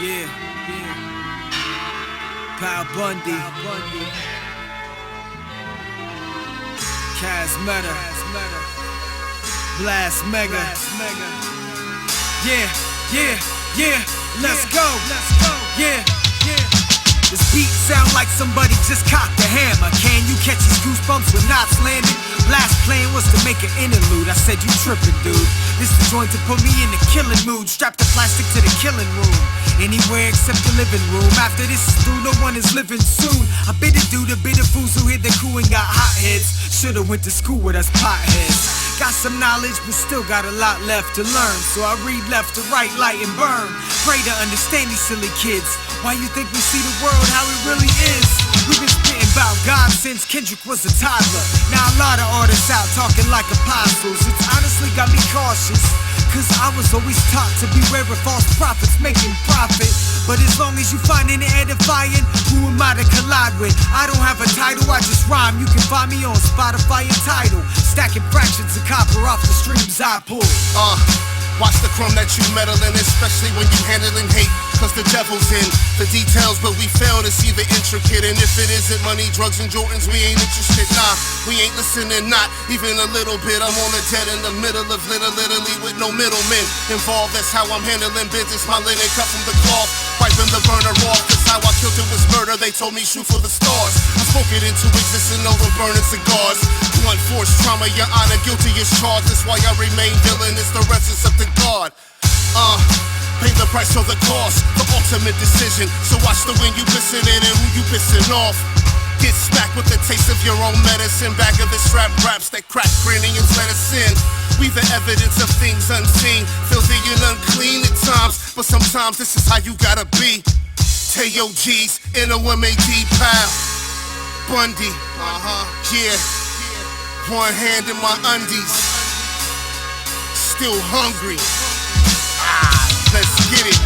Yeah. Bundy. Cas Metah. Blast Mega. Yeah. Let's go. Yeah. This beat sound like somebody just cocked a hammer. Can you catch these goosebumps when knots landed? Last plan was to make an interlude. I said you trippin', dude. This the joint to put me in the killing mood. Strap the plastic to the killing room. Anywhere except the living room. After this is through, no one is living soon. I bid adieu to bitter fools who hit the coup and got hot heads. Should've went to school with us potheads. Got some knowledge, but still got a lot left to learn. So I read left to right, light and burn. Pray to understand these silly kids. Why you think we see the world how it really is? We've been spitting about God since Kendrick was a toddler. Now a lot of artists out talking like apostles. It's honestly got me cautious, cause I was always taught to beware of false prophets making profit. But as long as you find it edifying, who am I to collide with? I don't have a title, I just rhyme. You can find me on Spotify and Tidal, stacking fractions of copper off the streams I pull. Watch the crumb that you meddle in, especially when you handling hate, cause the devil's in the details, but we fail to see the intricate. And if it isn't money, drugs, and Jordans, we ain't interested. Nah, we ain't listening, not even a little bit. I'm on the dead in the middle of literally with no middlemen involved. That's how I'm handling business. My linen cut from the cloth, wiping the burner off. That's how I killed it was murder. They told me shoot for the stars. I spoke it into existence over burning cigars. One forced trauma, your honor, guilty as charged. That's why I remain villainous. The rest is up to God. Pay the price for the cost, the ultimate decision. So watch the wind you pissing in and who you pissing off. Get smacked with the taste of your own medicine. Back of the strap raps that crack craniums let us in. We the evidence of things unseen, filthy and unclean at times, but sometimes this is how you gotta be. Teo G's in a MAD pal. Bundy, yeah. One hand in my undies. Still hungry. Let's get it.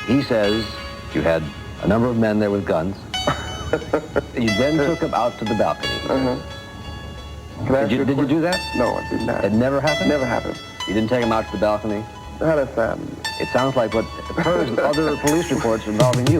He says you had a number of men there with guns. You then took them out to the balcony. Did you do that? No, I did not. It never happened? Never happened. You didn't take them out to the balcony? It sounds like what occurs with other police reports involving you.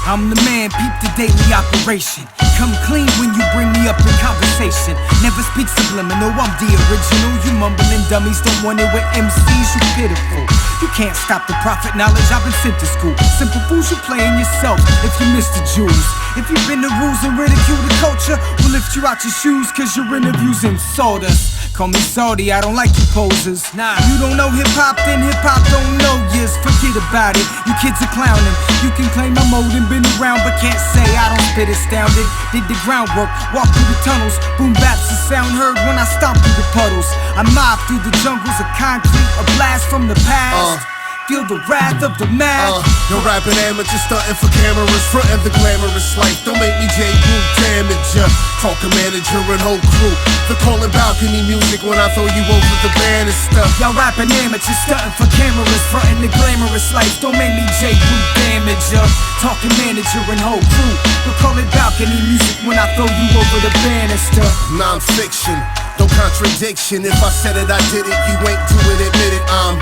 I'm the man, peep the daily operation. Come clean when you bring me up in conversation. Never speak subliminal, I'm the original. You mumbling dummies don't want it with MCs, you pitiful. You can't stop the prophet knowledge, I've been sent to school. Simple fools, you playing yourself if you miss the jewels. If you bend the rules and ridicule the culture, we'll lift you out your shoes cause your interviews insult us. Call me salty, I don't like you posers. Nah, you don't know hip-hop, then hip-hop don't know yous. Forget about it, you kids are clowning. You can claim I'm old and been around, but can't say I don't spit astounded. Did the groundwork, walk through the tunnels. Boom baps, the sound heard when I stomp through the puddles. I mob through the jungles of concrete, a blast from the past. Feel the wrath of the mad. No rapping amateur stunting for cameras, frontin' the glamorous life. Don't make me J-Boot damage ya. Talking manager and whole crew. The calling balcony music when I throw you over the banister. Y'all rapping amateurs stunting for cameras, frontin' the glamorous life. Don't make me J-Boot damage ya. Talking manager and whole crew. The calling balcony music when I throw you over the banister. Non-fiction, no contradiction. If I said it, I did it. You ain't do it, admit it. I'm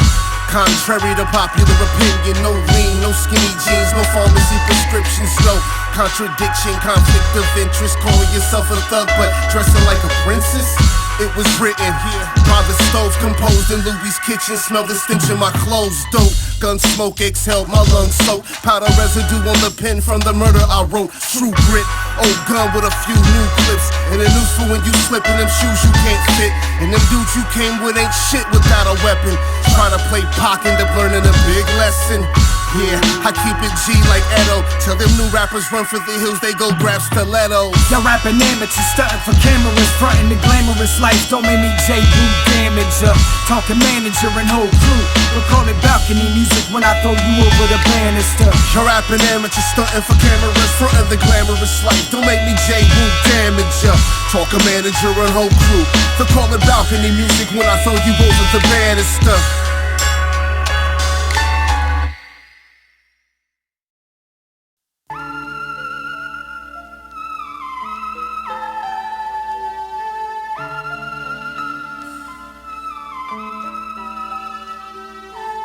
contrary to popular opinion. No lean, no skinny jeans, no pharmacy prescriptions, no contradiction, conflict of interest. Calling yourself a thug but dressing like a princess. It was written here by the stove, composed in Louis' kitchen. Smell the stench of my clothes, dope. Gun smoke exhaled, my lungs soaked. Powder residue on the pen from the murder I wrote. True grit, old gun with a few new clips. And a noose for when you slip in them shoes you can't fit. And them dudes you came with ain't shit without a weapon. Try to play Pac, end up learning a big lesson. Yeah, I keep it G like Edo. Tell them new rappers run for the hills, they go grab stilettos. Y'all rapping amateurs, stunting for cameras, frontin' the glamorous life. Don't make me J-Boot damage ya. Talking manager and whole crew. We'll call it balcony music when I throw you over the banister. You're rapping amateurs, stunting for cameras, frontin' the glamorous life. Don't make me J-Boot damage ya. Talking manager and whole crew. They'll call it balcony music when I throw you over the banister.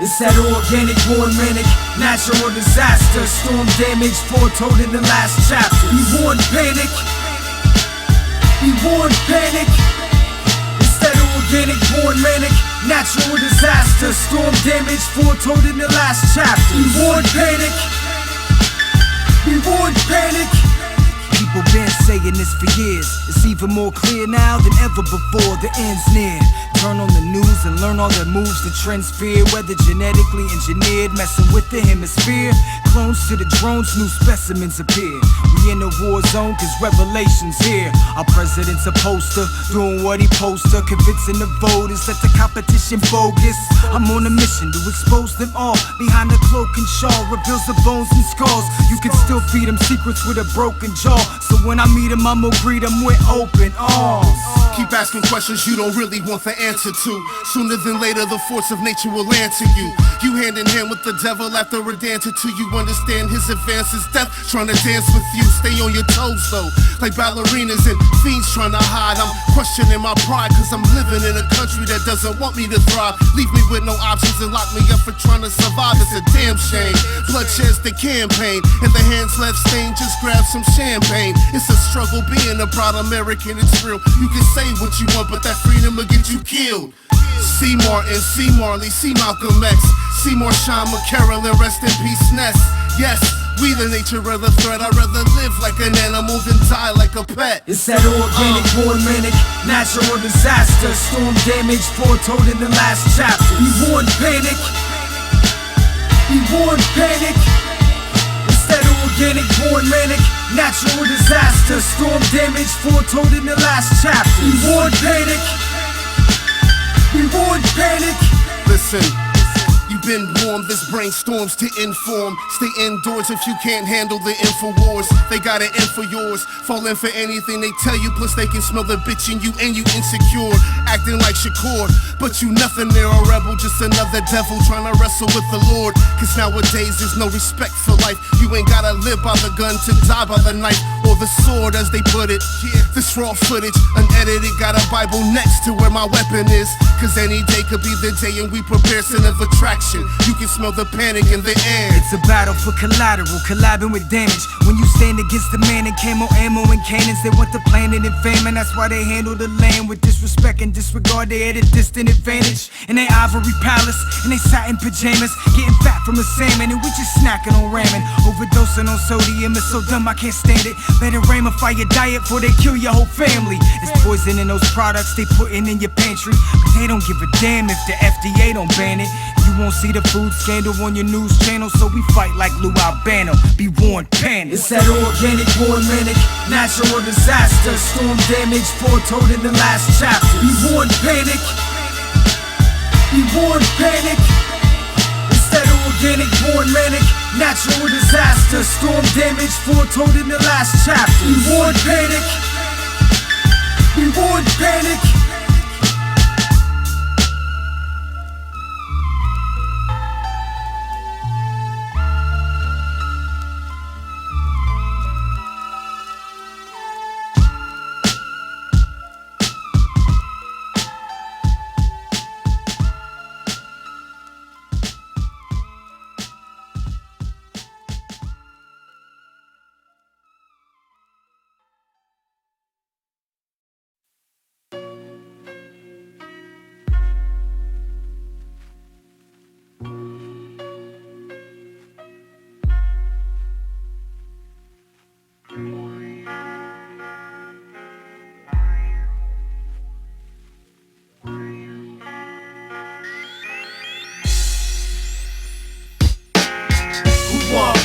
It's that organic, born manic, natural disaster, storm damage foretold in the last chapter. We warned panic, we warned panic. It's that organic, born manic, natural disaster, storm damage foretold in the last chapter. We warned panic, we warned panic. People been saying this for years. It's even more clear now than ever before. The end's near. Turn on the news and learn all the moves the trends fear. Whether genetically engineered, messing with the hemisphere. Clones to the drones, new specimens appear. We in a war zone cause revelation's here. Our president's a poster, doing what he poster, convincing the voters that the competition bogus. I'm on a mission to expose them all. Behind the cloak and shawl reveals the bones and skulls. You can still feed them secrets with a broken jaw. So when I meet him, I'ma greet him with open arms. Keep asking questions you don't really want the answer to. Sooner than later, the force of nature will answer you. You hand in hand with the devil after a dance or two. You understand his advances, death trying to dance with you. Stay on your toes though, like ballerinas and fiends trying to hide. I'm questioning my pride cause I'm living in a country that doesn't want me to thrive. Leave me with no options and lock me up for trying to survive. It's a damn shame. Bloodshed's the campaign, and the hands left stained, just grab some champagne. It's a struggle being a proud American, it's real. You can say what you want, but that freedom will get you killed. C. Martin, C. Marley, C. Malcolm X, Seymour Sean McCarroll, and rest in peace Ness. Yes, we the nature of the threat. I'd rather live like an animal than die like a pet. It's that organic, born manic, natural disaster, storm damage foretold in the last chapter. We warned panic, we warned panic. It's that organic, born manic, natural disaster, storm damage foretold in the last chapter. We warned panic, we warned panic. Listen, you've been warned, this brainstorms to inform. Stay indoors if you can't handle the info wars. They got it in for yours, fall in for anything they tell you. Plus they can smell the bitch in you and you insecure. Acting like Shakur, but you nothing, they're a rebel. Just another devil trying to wrestle with the Lord. Cause nowadays there's no respect for life. You ain't gotta live by the gun to die by the knife or the sword as they put it. This raw footage, unedited, got a Bible next to where my weapon is. Cause any day could be the day and we prepare sin of attraction. You can smell the panic in the air. It's a battle for collateral, collabing with damage. When you stand against the man and camo, ammo and cannons, they want the planet and fame, and that's why they handle the land with disrespect and disregard. They at a distant advantage in their ivory palace, and they satin pajamas, getting fat from a salmon, and we just snacking on ramen, overdosing on sodium. It's so dumb I can't stand it. Better ramify your diet before they kill your whole family. It's poison in those products they putting in your pantry, but they don't give a damn if the FDA don't ban it. You won't see the food scandal on your news channel, so we fight like Lou Albano. Be warned, panic. It's that organic, born manic, natural disaster, storm damage foretold in the last chapter. We warned panic, we warned panic. It's that organic, born manic, natural disaster, storm damage foretold in the last chapter. We warned panic, we warned panic.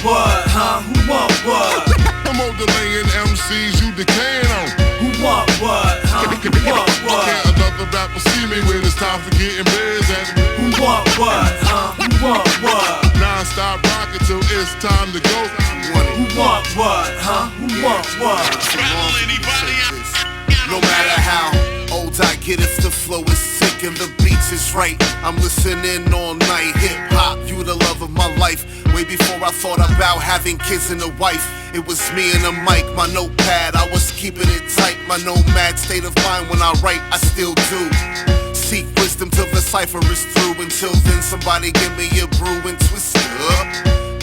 What, huh? Who want what? I'm overlaying MCs you decaying on. Who want what, huh? Who want what? Can't another rapper see me when it's time for getting biz at me. Who want what, huh? Who want what? Non-stop rockin' till it's time to go. Who want what, huh? Who want what? No matter how old I get, if the flow is sick and the beats is right, I'm listening all night. Hip-hop, you the love of my life. Way before I thought about having kids and a wife, it was me and a mic, my notepad, I was keeping it tight. My nomad state of mind when I write, I still do. Seek wisdom to recite cipher is through. Until then, somebody give me a brew and twist it up.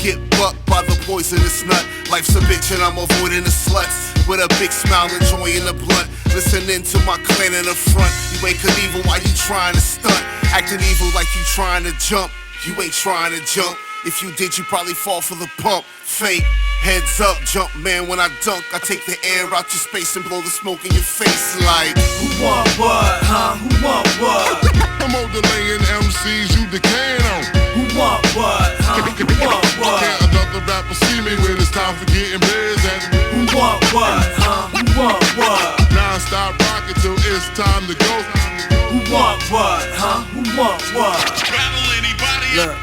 Get bucked by the poisonous nut. Life's a bitch and I'm avoiding the sluts. With a big smile enjoying the blunt. Listening to my clan in the front. You ain't Knievel while you trying to stunt. Acting evil like you trying to jump. You ain't trying to jump. If you did, you probably fall for the pump. Fake. Heads up, jump man, when I dunk, I take the air out your space and blow the smoke in your face like who want what, huh? Who want what? I'm over laying MCs you decaying on. Who want what, huh? Who want what? Can't another rapper see me when it's time for getting busy? Who want what, huh? Who want what? Non-stop rockin' till it's time to go. Who want what, huh? Who want what? Look,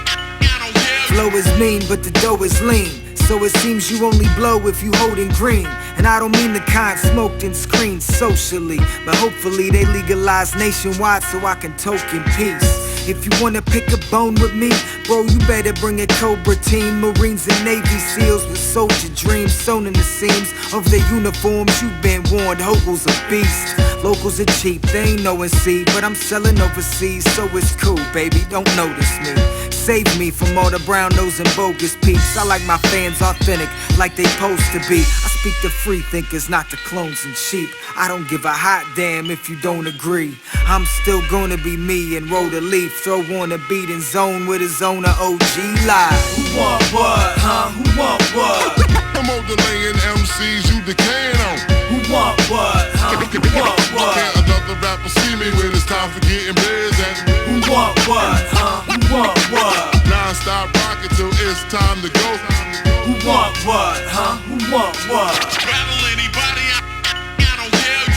flow is mean, but the dough is lean. So it seems you only blow if you holding green. And I don't mean the kind smoked and screened socially, but hopefully they legalize nationwide so I can token peace. If you wanna pick a bone with me, bro, you better bring a Cobra team. Marines and Navy SEALs with soldier dreams sewn in the seams of their uniforms. You've been warned, Hogel's a beast. Locals are cheap, they ain't knowin' see, but I'm selling overseas, so it's cool, baby, don't notice me. Save me from all the brown nose and bogus peeps. I like my fans authentic, like they supposed to be. I speak to free thinkers, not the clones and sheep. I don't give a hot damn if you don't agree. I'm still gonna be me and roll the leaf. Throw on a beat and zone with a zone of OG live. Who want what, huh? Who want what? I'm over laying MCs you decaying on. Who want what, huh? Who want what? Can't another rapper see me when it's time for getting busy? Who want what, huh? Who want what? Non-stop rockin' till it's time to go. Who want what, huh? Who want what? Rattle anybody, I don't care.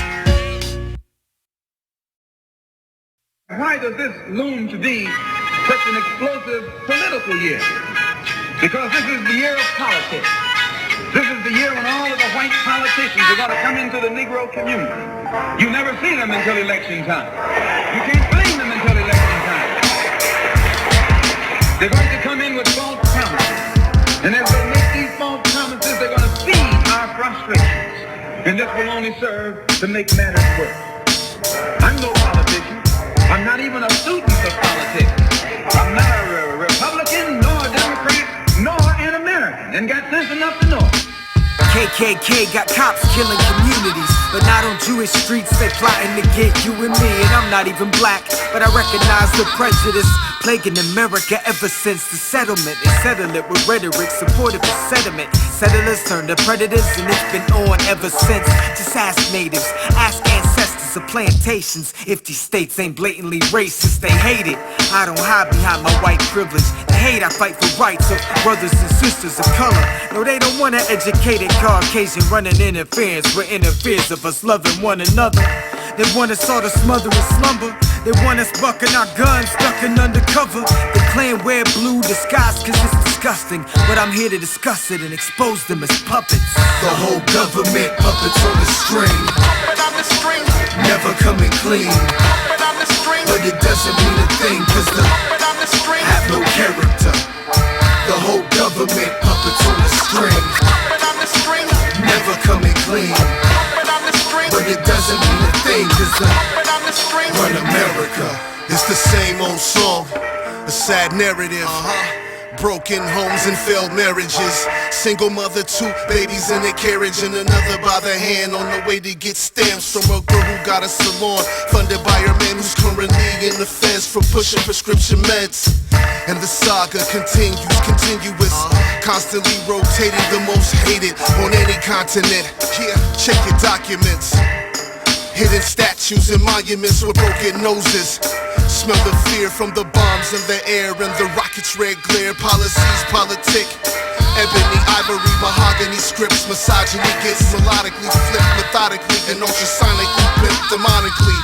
Why does this loom to be such an explosive political year? Because this is the year of politics. This is the year when all of the white politicians are going to come into the Negro community. You never see them until election time. You can't blame them until election time. They're going to come in with false promises. And as they make these false promises, they're going to feed our frustrations. And this will only serve to make matters worse. I'm no politician. I'm not even a student of politics. I'm not a Republican, nor a Democrat, nor an American, and got sense enough to know. KKK got cops killing communities, but not on Jewish streets. They plotting to get you and me, and I'm not even black, but I recognize the prejudice plaguing America ever since the settlement. They settle it with rhetoric supportive of sediment. Settlers turn to predators, and it's been on ever since. Just ask natives, ask ancestors of plantations. If these states ain't blatantly racist, they hate it. I don't hide behind my white privilege. They hate I fight for rights of brothers and sisters of color. No, they don't want an educated Caucasian running interference with interference of us loving one another. They want us all to smother in slumber. They want us bucking our guns, ducking undercover. The Klan wear blue disguise cause it's disgusting, but I'm here to discuss it and expose them as puppets. The whole government puppets on the string. Never coming clean. But it doesn't mean a thing cause the have no character. The whole government puppets on the string. Never coming clean. But it doesn't mean a thing cause the run America. It's the same old song, a sad narrative. Broken homes and failed marriages. Single mother, 2 babies in a carriage, and another by the hand on the way to get stamps from a girl who got a salon funded by her man who's currently in the feds for pushing prescription meds. And the saga continuous, constantly rotating, the most hated on any continent. Yeah, check your documents. Hidden statues and monuments with broken noses. Smell the fear from the bombs in the air and the rockets' red glare. Policies, politic. Ebony, ivory, mahogany scripts. Misogyny gets melodically flipped, methodically and ultrasonically pimped demonically.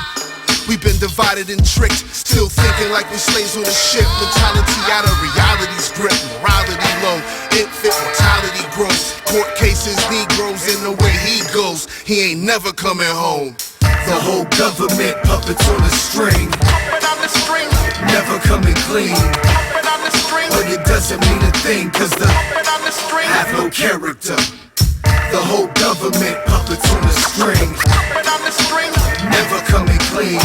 We've been divided and tricked, still thinking like we slaves on a ship. Mentality out of reality's grip, morality low, infant mortality grows. Court cases, Negroes in the way he goes, he ain't never coming home. The whole government puppets on the string. Never coming clean. But it doesn't mean a thing cause the have no character. The whole government puppets on the string. Never coming clean.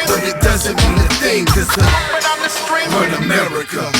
But but it doesn't mean a thing, cause the run America.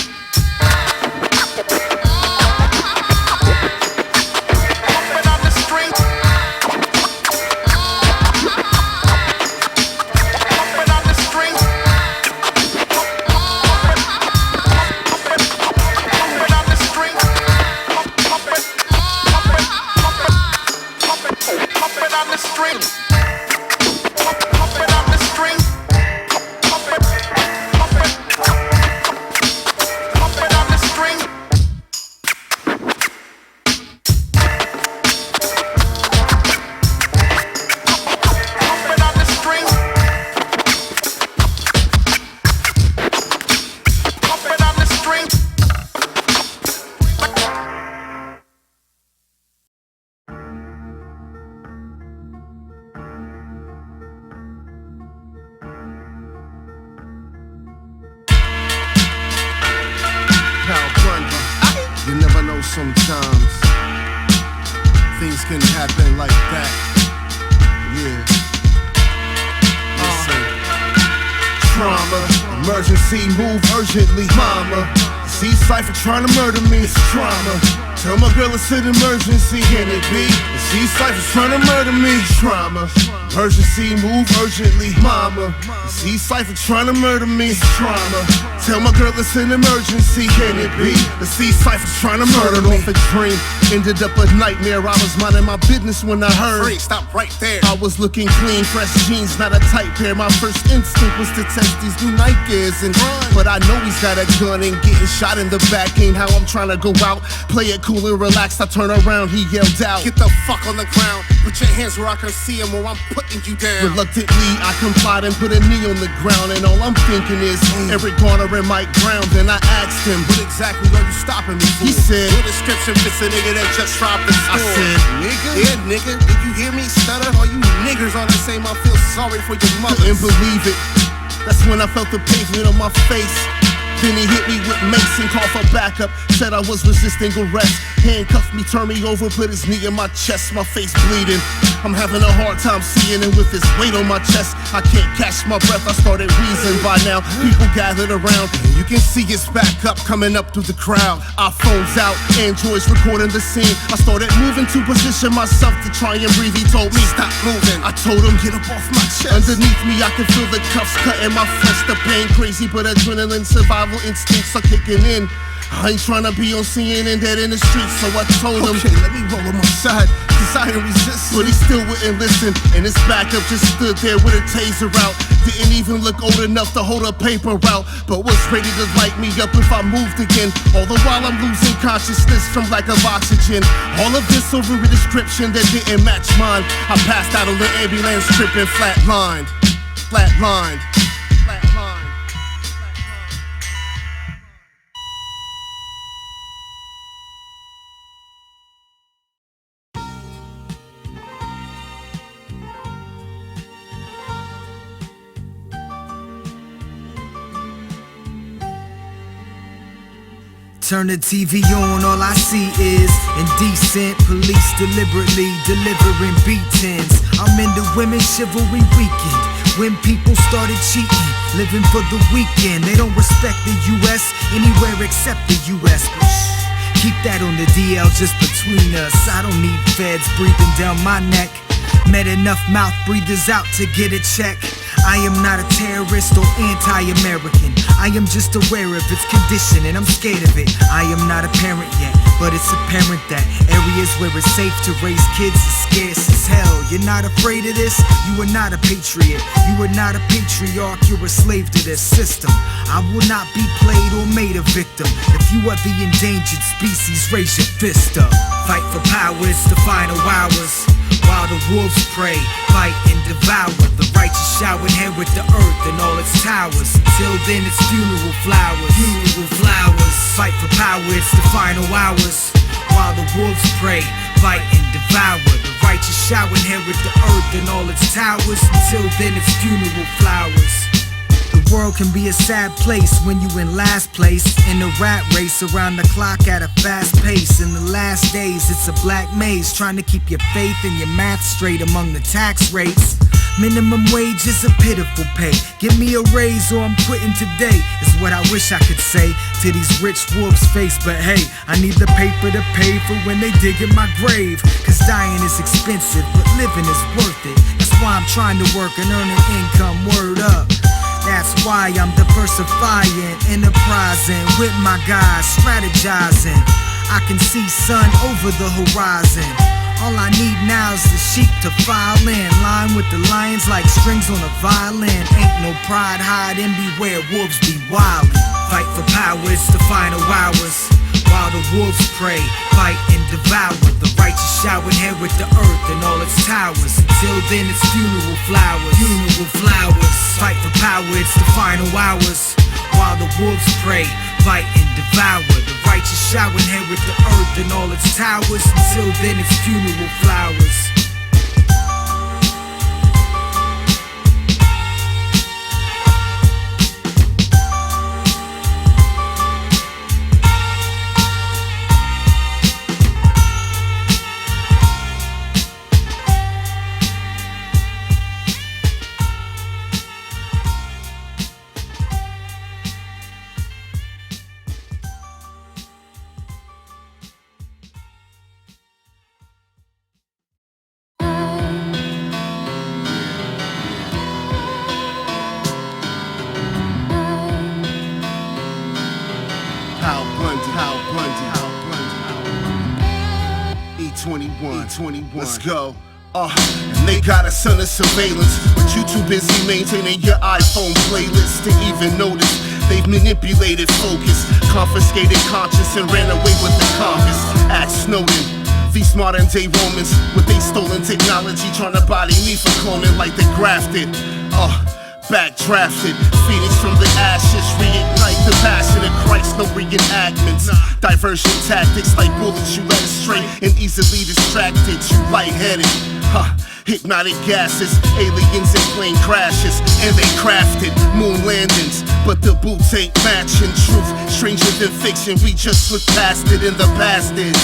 You never know, sometimes things can happen like that. Yeah. Listen. Trauma, emergency, move urgently, mama. See Cypher trying to murder me, it's trauma. Tell my girl it's an emergency, can it be? See Cypher trying to murder me, trauma. Emergency, move urgently, mama. See Cypher trying to murder me, it's trauma. Tell my girl it's an emergency, can it be? See Cypher trying to murder me. Off a dream, ended up a nightmare. I was minding my business when I heard. Free, stop right there. I was looking clean, fresh jeans, not a tight pair. My first instinct was to test these new Nikes and run. But I know he's got a gun and getting shot in the back ain't how I'm trying to go out. Play it cool and relaxed, I turn around, he yelled out, get the fuck on the ground, put your hands where I can see him or I'm putting you down. Reluctantly, I complied and put a knee on the ground, and all I'm thinking is Eric Garner and Mike Brown. Then I asked him, what exactly are you stopping me for? He said, your description fits a nigga that just robbed the store. I said, nigga? Yeah, nigga, did you hear me stutter? All you niggers are the same, I feel sorry for your mother. Couldn't believe it, that's when I felt the pavement on my face. Then he hit me with mace and called for backup. Said I was resisting arrest. Handcuffed me, turned me over, put his knee in my chest, my face bleeding. I'm having a hard time seeing him with his weight on my chest. I can't catch my breath, I started wheezing by now. People gathered around, and you can see his back up coming up through the crowd. Our phones out, Androids recording the scene. I started moving to position myself to try and breathe. He told me, stop moving. I told him, get up off my chest. Underneath me, I can feel the cuffs cutting my flesh. The pain crazy, but adrenaline survival instincts are kicking in. I ain't tryna be on CNN dead in the streets, so I told him, okay, let me roll on my side, cause I ain't resist. But he still wouldn't listen, and his backup just stood there with a taser out. Didn't even look old enough to hold a paper out, but was ready to light me up if I moved again. All the while I'm losing consciousness from lack of oxygen. All of this over a description that didn't match mine. I passed out on the ambulance tripping, flatlined. Turn the TV on, all I see is indecent police deliberately delivering beatings. I'm into women's chivalry weekend, when people started cheating, living for the weekend. They don't respect the US anywhere except the US. But keep that on the DL just between us. I don't need feds breathing down my neck. Met enough mouth breathers out to get a check. I am not a terrorist or anti-American. I am just aware of its condition and I'm scared of it. I am not a parent yet, but it's apparent that areas where it's safe to raise kids is scarce as hell. You're not afraid of this? You are not a patriot. You are not a patriarch, you're a slave to this system. I will not be played or made a victim. If you are the endangered species, raise your fist up. Fight for power, it's the final hours. While the wolves prey, fight and devour. The righteous shall inherit the earth and all its towers. Till then it's funeral flowers. Funeral flowers. Fight for power, it's the final hours. While the wolves prey, fight and devour. The righteous shall inherit the earth and all its towers. Until then it's funeral flowers. The world can be a sad place when you in last place in a rat race around the clock at a fast pace. In the last days it's a black maze trying to keep your faith and your math straight among the tax rates. Minimum wage is a pitiful pay. Give me a raise or I'm quitting today, is what I wish I could say to these rich wolves' face. But hey, I need the paper to pay for when they dig in my grave. Cause dying is expensive, but living is worth it. That's why I'm trying to work and earn an income, word up. That's why I'm diversifying, enterprising with my guys, strategizing. I can see sun over the horizon. All I need now is the sheep to file in line with the lions like strings on a violin. Ain't no pride, hide and beware, wolves be wildin'. Fight for power, it's the final hours. While the wolves prey, fight and devour. The righteous shall inherit the earth and all its towers. Until then it's funeral flowers. Funeral flowers. Fight for power, it's the final hours. While the wolves prey, fight and devour. The righteous shall inherit the earth and all its towers. Until then it's funeral flowers. E21, let's go. And they got us under surveillance, but you too busy maintaining your iPhone playlist to even notice. They've manipulated focus, confiscated conscience, and ran away with the Congress. Ask Snowden. These modern day Romans with they stolen technology, trying to body me for cloning like they grafted. Backdrafted, phoenix from the ashes, reignite the passion of Christ, no reenactments. Diversion tactics like bullets you led astray and easily distracted, you lightheaded. Hypnotic gases, aliens in plane crashes, and they crafted moon landings, but the boots ain't matching truth. Stranger than fiction, we just look past it, and the past is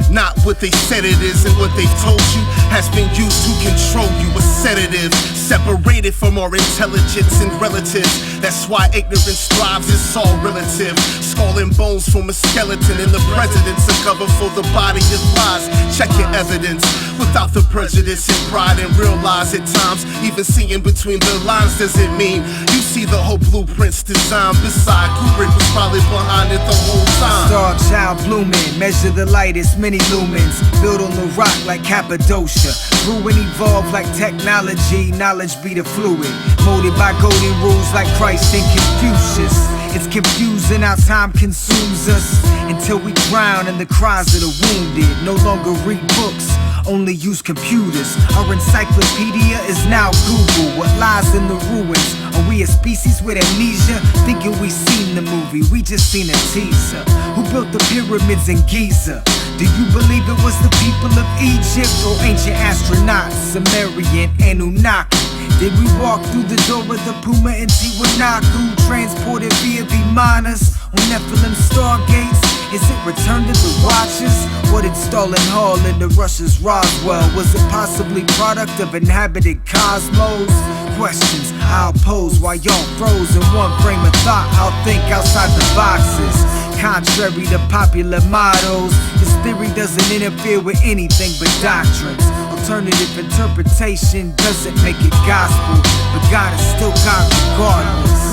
not what they said it is, and what they've told you has been used to control you. A sedative, separated from our intelligence and relatives. That's why ignorance thrives, it's all relative. Skull and bones form a skeleton, and the president's a cover for the body of lies. Check your evidence without the prejudice and pride, and realize at times, even seeing between the lines doesn't mean you see the whole blueprint's design. Beside, Kubrick was probably behind it the whole time. Star child blooming, measure the light, it's many lumens. Built on the rock like Cappadocia. Grew and evolved like technology, knowledge be the fluid. Molded by golden rules like Christ and Confucius. It's confusing how time consumes us until we drown in the cries of the wounded. No longer read books, only use computers. Our encyclopedia is now Google. What lies in the ruins? Are we a species with amnesia? Thinking we seen the movie, we just seen a teaser. Who built the pyramids in Giza? Do you believe it was the people of Egypt or ancient astronauts, Sumerian, Anunnaki? Did we walk through the door of the Puma and Tiwanaku, transported via V-miners on Nephilim stargates? Is it Return to the Watchers? What did Stalin Hall into Russia's Roswell? Was it possibly product of inhabited cosmos? Questions I'll pose while y'all froze in one frame of thought. I'll think outside the boxes. Contrary to popular mottos, this theory doesn't interfere with anything but doctrines. Alternative interpretation doesn't make it gospel, but God is still God regardless.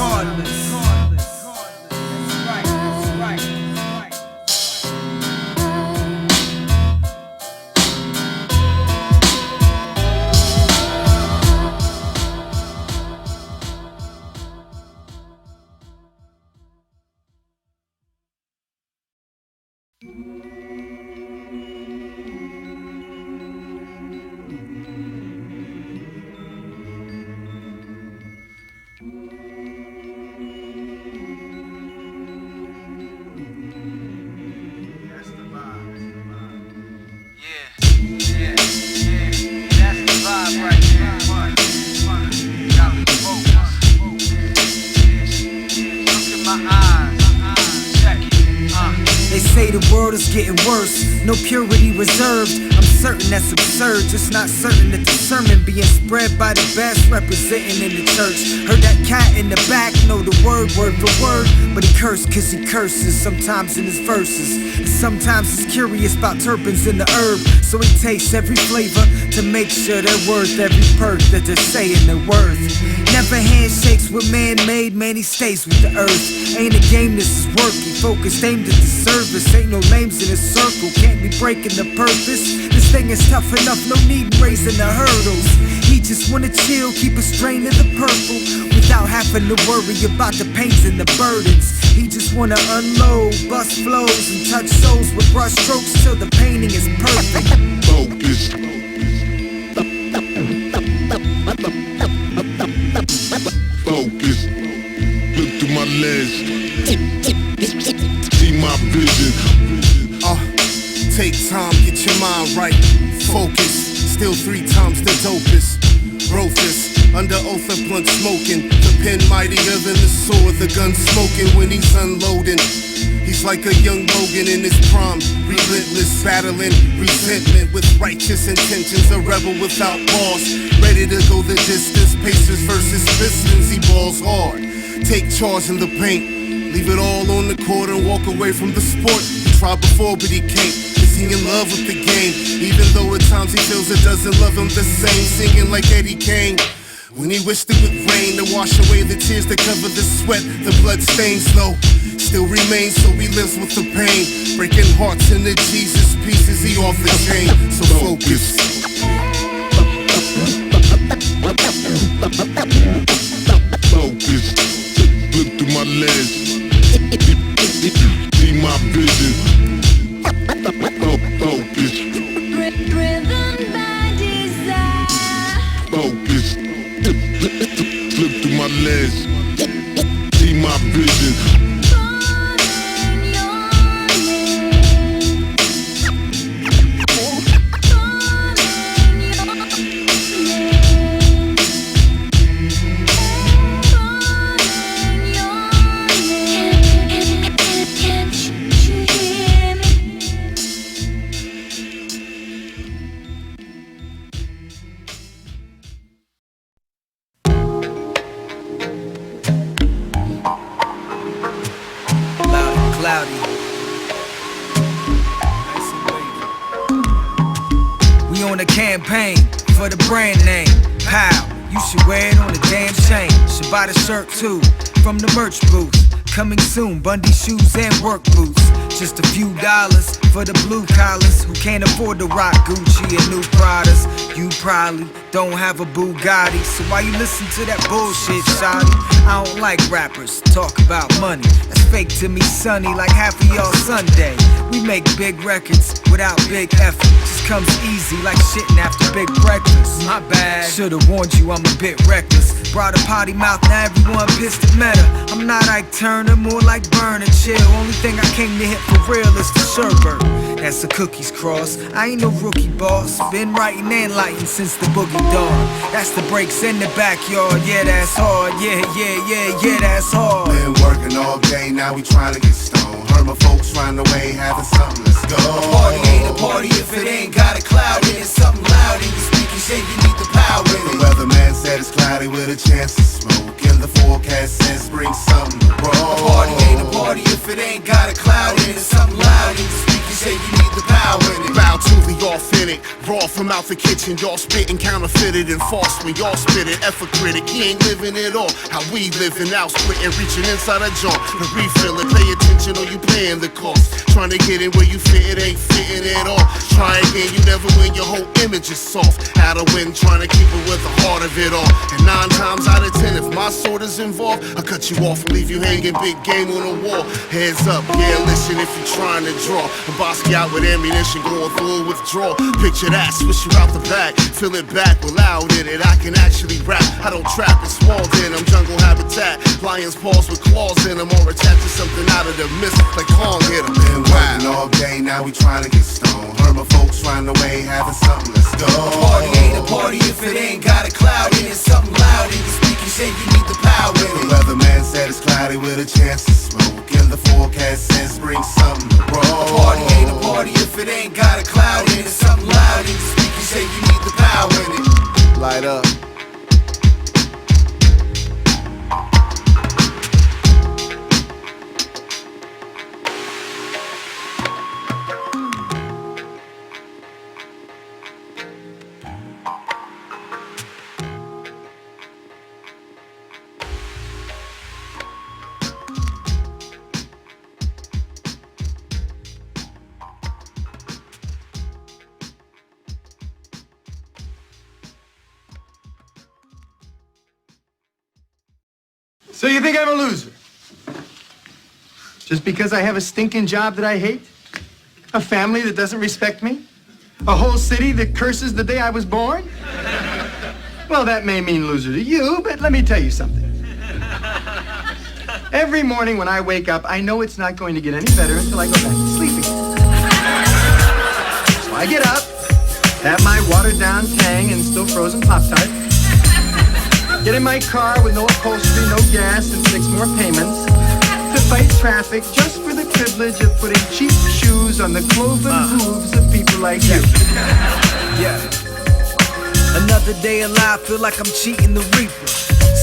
They say way the world is getting worse. No purity reserved. I'm certain that's absurd. Just not certain that the sermon being spread by the best representing in the church. Heard that cat in the back know the word for word. But he cursed cause he curses sometimes in his verses. And sometimes he's curious about terpenes in the herb. So he tastes every flavor to make sure they're worth every perk that they're saying they're worth. Never handshakes with man-made, man, he stays with the earth. Ain't a game, this is work. He focused, aimed at the service. Ain't no lames in his circle, can't be breaking the purpose. This thing is tough enough, no need in raising the hurdles. He just wanna chill, keep a strain of the purple without having to worry about the pains and the burdens. He just wanna unload, bust flows and touch souls with brush strokes till the painting is perfect. Focus. Focus. Look through my lens. See my vision. Take time, get your mind right. Focus. Still 3 times the dopest. Rufus, under oath of blunt smoking. The pen mightier than the sword, the gun smoking when he's unloading. He's like a young Logan in his prime, relentless, battling resentment with righteous intentions. A rebel without pause, ready to go the distance. Pacers versus Pistons, he balls hard. Take charge in the paint, leave it all on the court and walk away from the sport. He tried before, but he can't. He in love with the game, even though at times he feels it doesn't love him the same. Singing like Eddie Kane, when he wished it would rain to wash away the tears that cover the sweat. The blood stains though still remains, so he lives with the pain, breaking hearts into Jesus pieces. He off the chain, so focus. Focus. Look through my lens. See my vision. Focus. Driven by desire. Focus. Look through my lens. See my vision. We on a campaign for the brand name. Pow, you should wear it on the damn chain. Should buy the shirt too, from the merch booth. Coming soon, Bundy shoes and work boots. Just a few dollars for the blue collars who can't afford to rock Gucci and new Pradas. You probably don't have a Bugatti, so why you listen to that bullshit, shawty? I don't like rappers talk about money. That's fake to me, sonny, like half of y'all Sunday. We make big records without big effort. Just comes easy like shitting after big breakfast. My bad, should've warned you I'm a bit reckless. Brought a potty mouth, now everyone pissed at Meta. I'm not Ike Turner, more like Burn and Chill. Only thing I came to hit for real is the sherbet. That's a cookies cross, I ain't no rookie boss. Been writing and lighting since the boogie dawn. That's the breaks in the backyard, yeah that's hard. Yeah, that's hard. Been working all day, now we trying to get stoned. Heard my folks find a way, having something, let's go. A party ain't a party if it ain't got a cloud in it. Something loud in your speakers, yeah you need the power in it. The weatherman said it's cloudy with a chance of smoke, and the forecast says bring something to roll. A party ain't a party if it ain't got a cloud in it. Something loud in your speakers, yeah you need the power in it. Bow to the authentic, raw from out the kitchen. Y'all spitting counterfeited and false when y'all spit it. F a critic, he ain't living it all. How we living out, splitting, reaching inside a joint to refill it. Pay attention or you paying the cost. Trying to get in where you fit, it ain't fitting at all. Try again, you never win, your whole image is soft. How to win, trying to keep it with the heart of it all. And 9 times out of 10, if my sword is involved, I cut you off and leave you hanging, big game on the wall. Heads up, yeah, listen if you're trying to draw. A Bosky out with ammunition, going through a withdrawal. Picture that, switch you out the back, fill it back, well loud in it. I can actually rap, I don't trap, it's small in. I'm jungle habitat, lion's paws with claws in them, or attached to something out of the mist, like Kong hit them. Been working all day, now we trying to get stoned. Heard my folks find a way, having something, let's go. A party ain't a party if it ain't got a cloud in it. Something loud in your speakers, yeah you need the power in it. The weatherman said it's cloudy with a chance of smoke, and the forecast says bring something to roll. you think I'm a loser? Just because I have a stinking job that I hate? A family that doesn't respect me? A whole city that curses the day I was born? Well, that may mean loser to you, but let me tell you something. Every morning when I wake up, I know it's not going to get any better until I go back to sleeping. So I get up, have my watered-down Tang and still frozen Pop-Tart, get in my car with no upholstery, no gas, and 6 more payments to fight traffic just for the privilege of putting cheap shoes on the cloven hooves of people like you. Yeah. Another day alive, feel like I'm cheating the reaper.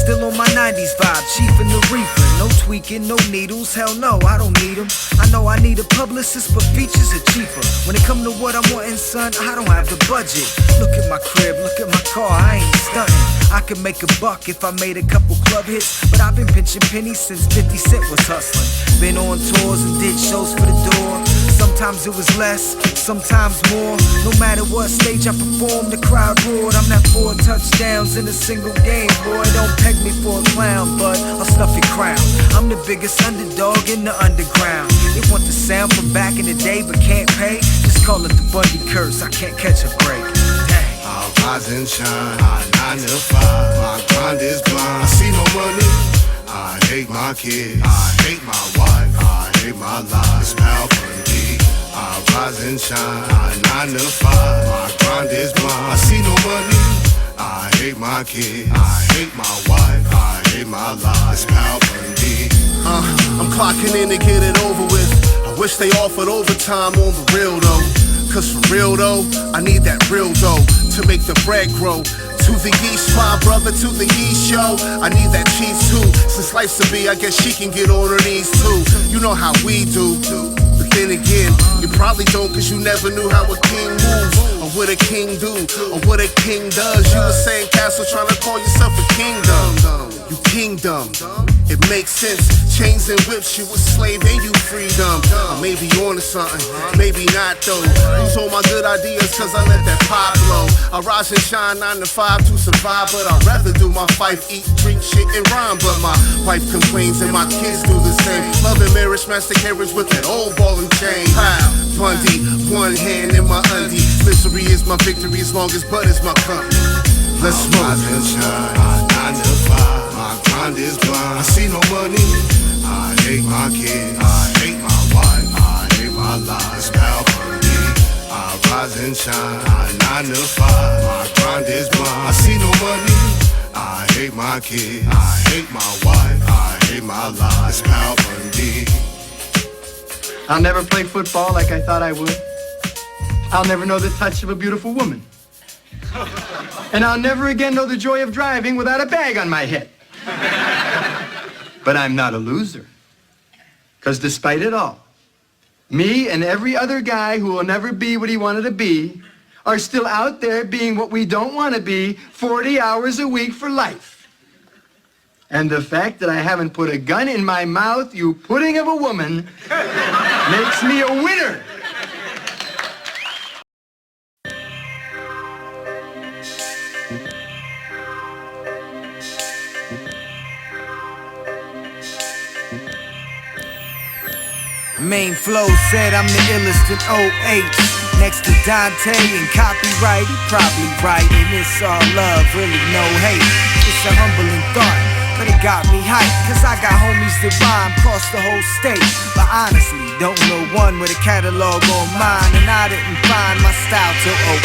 Still on my 90s vibe, chief in the reaper. No tweaking, no needles, hell no, I don't need them. I know I need a publicist, but features are cheaper. When it come to what I'm wanting, son, I don't have the budget. Look at my crib, look at my car, I ain't stunting. I could make a buck if I made a couple club hits, but I've been pinching pennies since 50 Cent was hustling. Been on tours and did shows for the door. Sometimes it was less, sometimes more. No matter what stage I performed, the crowd roared. I'm not 4 touchdowns in a single game, boy. Don't peg me for a clown, but I'll stuff your crown. I'm the biggest underdog in the underground. They want the sound from back in the day, but can't pay. Just call it the Bundy curse, I can't catch a break. Dang. I'll rise and shine, 9 to 5. My grind is blind, I see no money. I hate my kids, I hate my wife, I hate my life. It's Pal Bundy. I rise and shine, 9 to 5. My grind is blind, I see no money. I hate my kids, I hate my wife, I hate my life. It's Pal Bundy. I'm clocking in to get it over with. I wish they offered overtime on the real though. Cause for real though, I need that real dough to make the bread grow. To the east, my brother, to the east, yo. I need that cheese too. Since life's a bee, I guess she can get on her knees too. You know how we do. But then again, you probably don't, cause you never knew how a king moves, or what a king do, or what a king does. You were saying castle trying to call yourself a kingdom. You kingdom. It makes sense. Chains and whips, you a slave and you freedom. I may be on to something, maybe not though. Lose all my good ideas cause I let that pop blow. I rise and shine 9 to 5 to survive, but I'd rather do my fife, eat, drink, shit, and rhyme. But my wife complains and my kids do the same. Love and marriage, master carriage with that old ball and chain. Bundy, one hand in my undie. Misery is my victory as long as bud is my company. Let's smoke. Rise and shine, 9 to 5. My grind is blind, I see no money. I hate my kids, I hate my wife, I hate my life. It's Pal Bundy. I rise and shine, 9 to 5. My grind is blind, I see no money. I hate my kids, I hate my wife, I hate my life. It's Pal Bundy. I'll never play football like I thought I would. I'll never know the touch of a beautiful woman. And I'll never again know the joy of driving without a bag on my head. But I'm not a loser. Because despite it all, me and every other guy who will never be what he wanted to be are still out there being what we don't want to be 40 hours a week for life. And the fact that I haven't put a gun in my mouth, you pudding of a woman, makes me a winner. Main flow said I'm the illest in 08. Next to Dante and copyright, he probably right. And it's all love, really no hate. It's a humbling thought, but it got me hyped. Cause I got homies that rhyme across the whole state. But honestly, don't know one with a catalog on mine. And I didn't find my style till 08.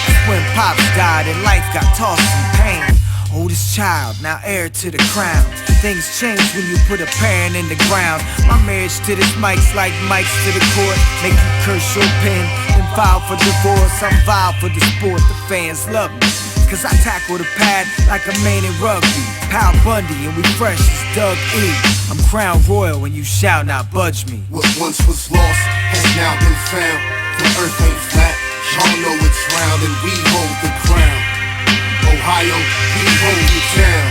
That's when Pops died and life got tossed in pain. Oldest child, now heir to the crown. Things change when you put a parent in the ground. My marriage to this mic's like mics to the court. Make you curse your pen and file for divorce. I'm vile for the sport, the fans love me. Cause I tackle the pad like a man in rugby. Pal Bundy and we fresh as Doug E. I'm crown royal when you shall not budge me. What once was lost has now been found. The earth ain't flat, y'all know it's round, and we hold the crown. Ohio, we hold it down.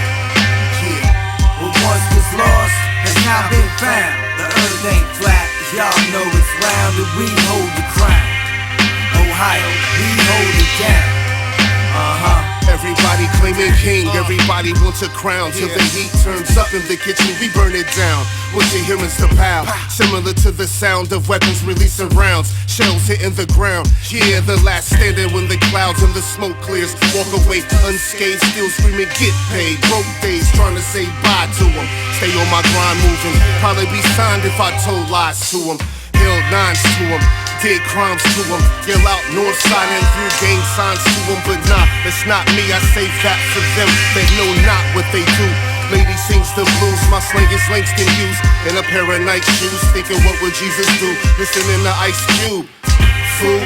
Yeah. What once was lost has now been found. The earth ain't flat, y'all know it's round, and we hold the crown. Ohio, we hold it down. Everybody clean flaming king, everybody wants a crown. Till the heat turns up in the kitchen, we burn it down. What you hear is the pow, similar to the sound of weapons releasing rounds. Shells hitting the ground, yeah, the last standing when the clouds and the smoke clears. Walk away unscathed, still screaming get paid. Broke days trying to say bye to them. Stay on my grind moving, probably be signed if I told lies to them. Held nines to them, did crimes to them. Yell out north side and through gang signs to them. But nah, it's not me, I say that for them. They know not what they do. Lady sings the blues, my slang is Langston Hughes. In a pair of Nike shoes, thinking what would Jesus do? Listening to Ice Cube. Fool,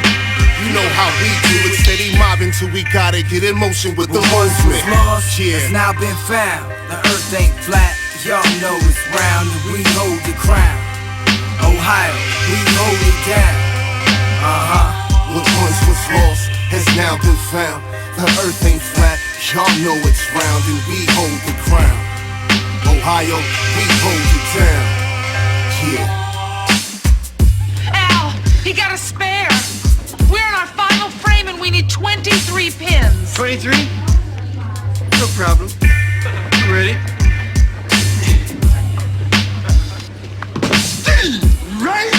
you know how we do it. Steady mobbing till we gotta get in motion with the movement. Lost, it's now been found. The earth ain't flat, y'all know it's round. And we hold the crown. Ohio, we hold it down. What once was lost has now been found. The earth ain't flat, y'all know it's round. And we hold the crown. Ohio, we hold it down. Yeah. Al, he got a spare. We're in our final frame and we need 23 pins. 23? No problem. Ready? Right?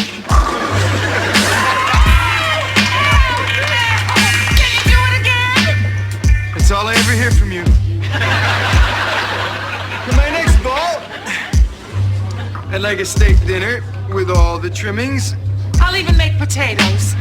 Can you do it again? That's all I ever hear from you. For my next ball, I'd like a steak dinner with all the trimmings. I'll even make potatoes.